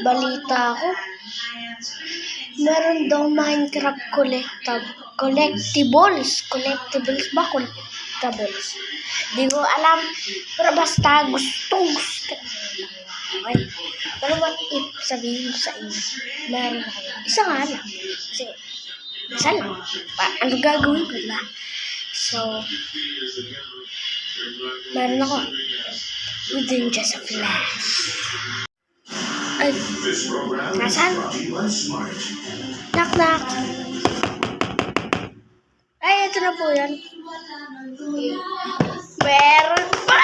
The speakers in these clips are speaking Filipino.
balita ko. Meron daw Minecraft collectibles ba? Collectibles. Di ko alam. Pero basta gustong gusto. Okay. Pero what if sabihin ko sa inyo, meron ako. Isa nga lang. Kasi, isa lang. Ano gagawin ko, diba? So, meron ako. Within just a flash. Ay, nasaan? Knock, knock. Ay, ito na po yan. Meron pa!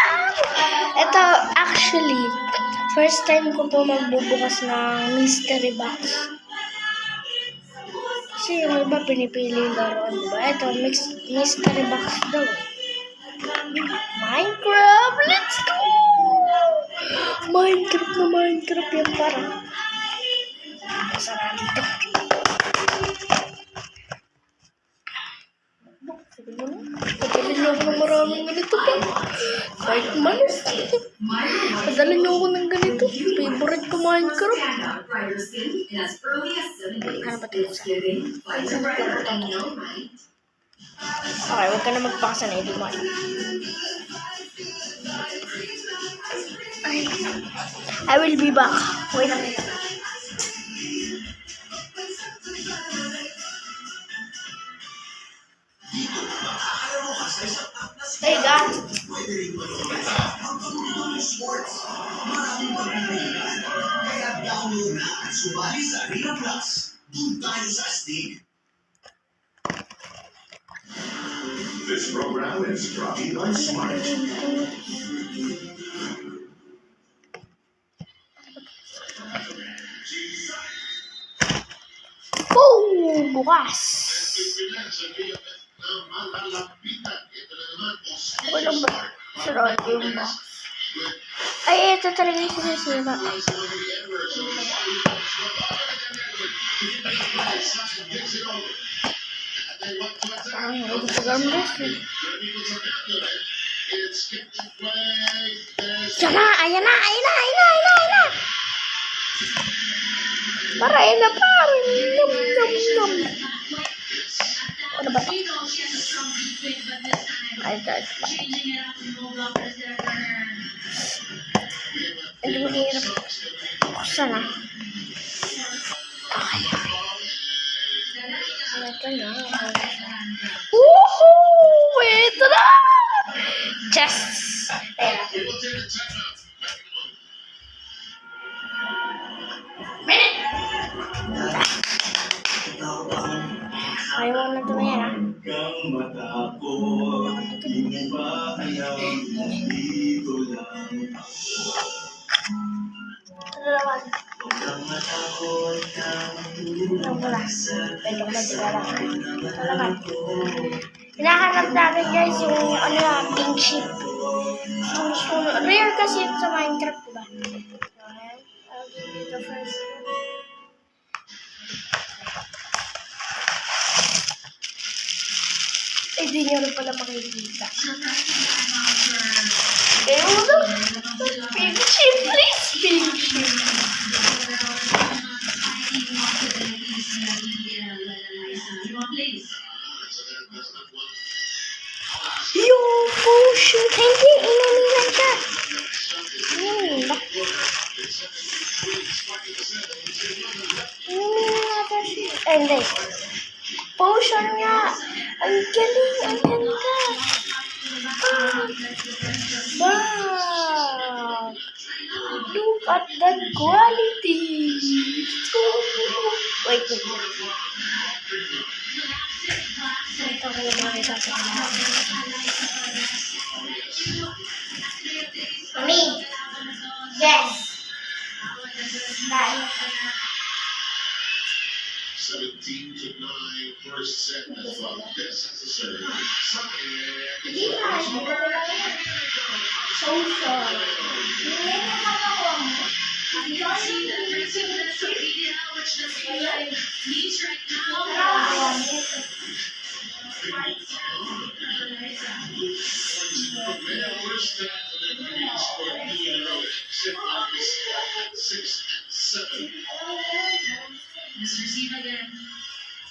Ito, actually, first time ko po magbubukas ng mystery box. Kasi yung iba pinipili yung laruan, diba? Ito, mystery box daw. Minecraft! Let's go! Minecraft yan parang. Masarap dito. Padala niyo ako ng maraming ganito pa. Kahit malas. Padala niyo ako ng ganito. Favorite ko Minecraft. Ano ba ito? Okay, huwag ka na magpakasa na. Hindi mo alam. I will be back. Wait a minute. Hey guys. This program is brought to you by Smart. Oh, bukas. Walang ba? Sarap yung box. Ay, ito talaga yung sinisira. Ang hindi ko gambas eh. Ayan na. Para yun na parang. Ano ba ito? Ay, guys. Hindi mo hirap. Buksan na. Okay. Ito na. Woohoo! Ito na! Just. Minute! Ayaw na ito na yan, ha? Hinahanap namin guys yung pink sheep. Rare kasi ito sa Minecraft, diba? I'll give you the first one. Hindi nyo rin pala makikita. Pink sheep, please. Pink sheep. Yung potion. Hindi, inanilan siya. Hindi. Potion nga. Ang galing. Ang ganda. Wow. Look at that quality. Wait. Ito ko yung mga isasabihin. Mami. Yes. Bye. 17 to 9, first set of best necessary. Hindi na. So sorry. Hindi na ako. 7. Let's receive again.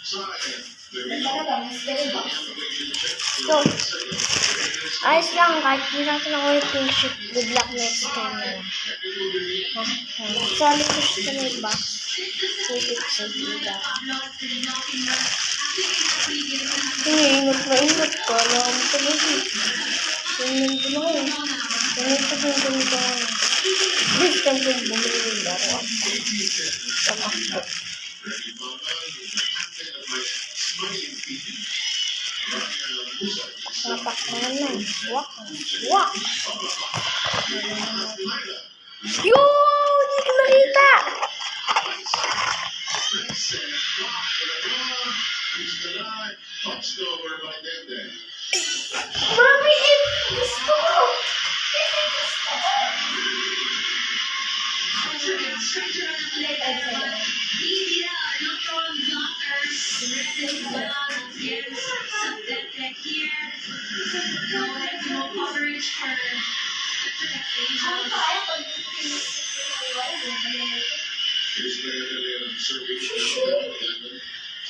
Zion. There we go. So, ayos lang. Kahit di natin ako yung pink sheet. Good luck next time na lang. Solid ko siya sa may box. Sipit-sipit lang. Ingot na ingot ko. Alam mo talaga. Ganito na ako. Ganito na ganito. Bis kang kung bumili laro ako. Sa MacBook. Napak na yan. Wak. Wak. Yo! Hindi ko nakita! Mami, gusto ko!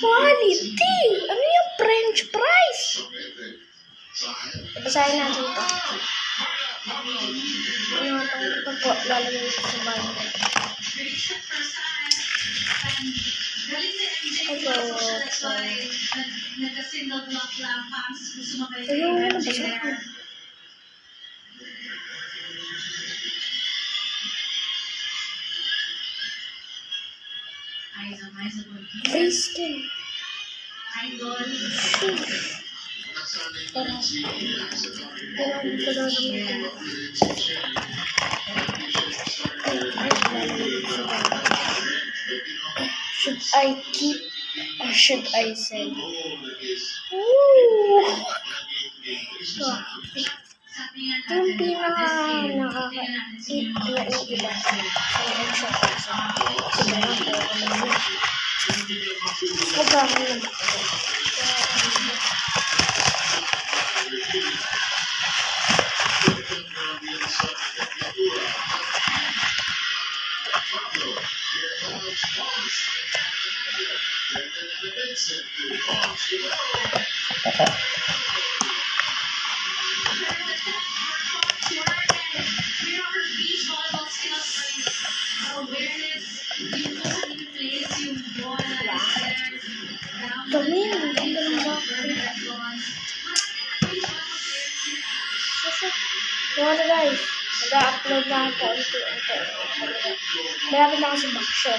Quality! Ano yung French fries? Basahin natin ito. Ano ito po? Lalagay ito sa bago. Ayun, ano ba siya? Free skin. Should I keep or should I sell? Ooh! Yung pinaka nakaka-eat na iiba sa headshot kasi sila na po kami yun. Sobrang yun. Tumin, ang ganda ng box. Mga guys, mag-upload na ako ito. Malapit na kasi backshow.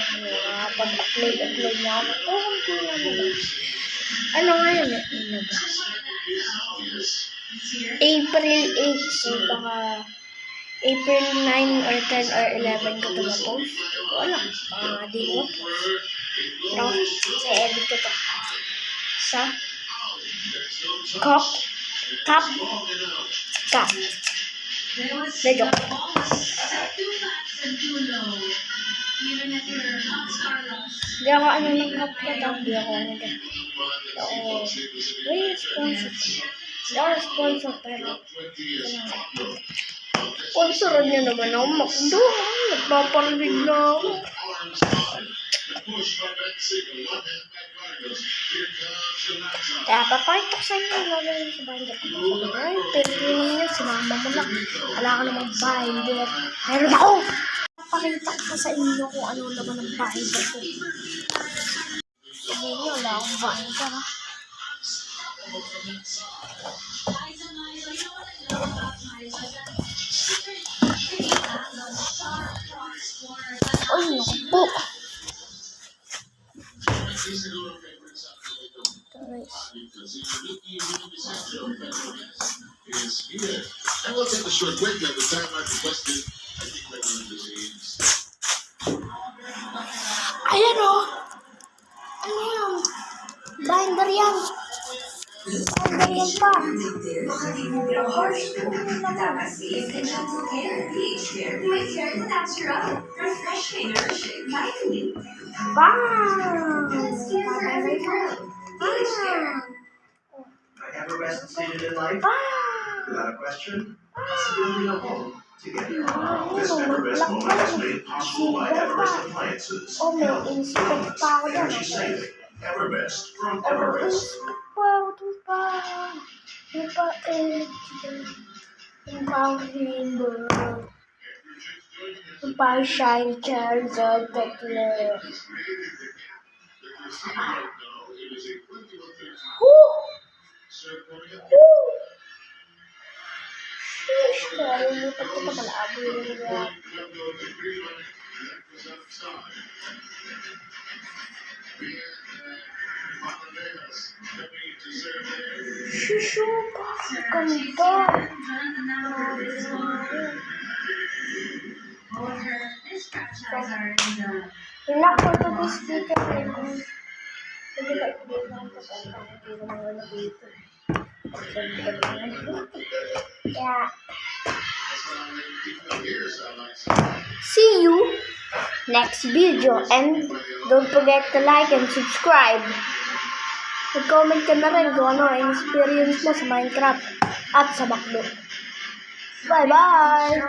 Pag-upload na ako. Kunti na mo. Ano nga yun? Ano ba? April 8. So baka April 9 or 10 or 11 ko ito na-post. Wala. Di ko post. No? Sa edit ko ito. Sa cup. Medyo. Hindi ako ano ng cup na ito. Hindi ako ano ito. May sponsor. Hindi ako sponsor pero sponsoran niya naman ako. Makdo. Nagpaparinig na ako. Kaya papakita ko sa inyo. Lalagay sa binder ko. Ay, pero yun nga. Sinama mo lang. Wala ka namang binder. Meron ako. Papakita ko sa inyo kung ano naman ang binder ko. Sabihin niyo, wala akong binder ha. Ay, naku po. And we'll take a short break. At the time I requested, I think we're going to see. Ayan o. Ano yan? Binder yan. Binder yan pa. I have a rest stated in life. Without a question, building a home together. This Everest moment is made possible by Everest Appliances. appliances. Oh, may inspect pa ako dyan. Energy safe. Everbest from Oh, Everbest. inspect pa ako dun pa. Yung pa, yung pa rainbow. Yung pa shine Charizard tatlo. Woo! Woo! Sheesh, nalimutan ko pa pala. Aboy na. Shushu, ganda. Both her dispatch tags are in the Inak ko to this speaker. Hindi ka ibigay ng pagkakita. Hindi ko naman dito. Yeah. See you next video and don't forget to like and subscribe. Mag-comment ka na rin kung ano ang experience mo sa Minecraft at sa Bakdo. Bye-bye!